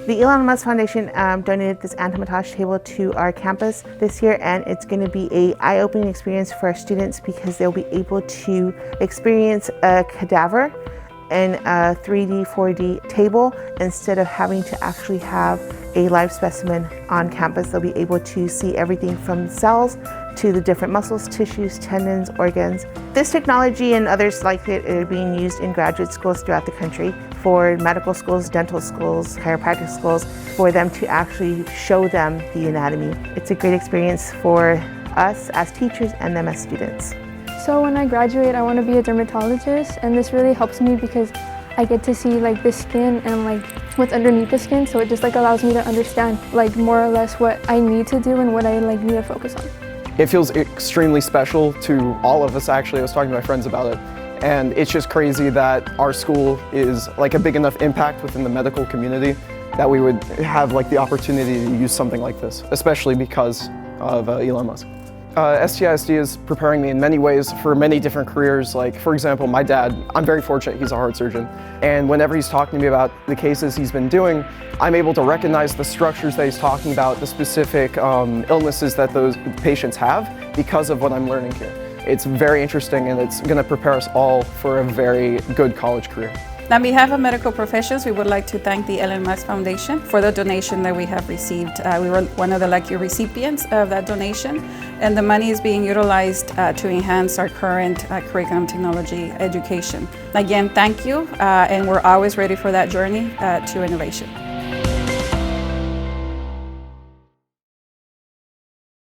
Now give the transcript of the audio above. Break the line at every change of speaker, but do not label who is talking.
The Elon Musk Foundation donated this Anatomage table to our campus this year, and it's going to be an eye-opening experience for our students because they'll be able to experience a cadaver in a 3D, 4D table instead of having to actually have a live specimen on campus. They'll be able to see everything from cells to the different muscles, tissues, tendons, organs. This technology and others like it are being used in graduate schools throughout the country for medical schools, dental schools, chiropractic schools, for them to actually show them the anatomy. It's a great experience for us as teachers and them as students.
So when I graduate, I want to be a dermatologist, and this really helps me because I get to see like the skin and like what's underneath the skin, so it just like allows me to understand like more or less what I need to do and what I like need to focus on.
It feels extremely special to all of us actually. I was talking to my friends about it, and it's just crazy that our school is like a big enough impact within the medical community that we would have like the opportunity to use something like this, especially because of Elon Musk. STISD is preparing me in many ways for many different careers. Like, for example, my dad, I'm very fortunate, he's a heart surgeon. And whenever he's talking to me about the cases he's been doing, I'm able to recognize the structures that he's talking about, the specific illnesses that those patients have because of what I'm learning here. It's very interesting, and it's going to prepare us all for a very good college career.
On behalf of medical professionals, we would like to thank the Elon Musk Foundation for the donation that we have received. We were one of the lucky recipients of that donation, and the money is being utilized to enhance our current curriculum technology education. Again, thank you, and we're always ready for that journey to innovation.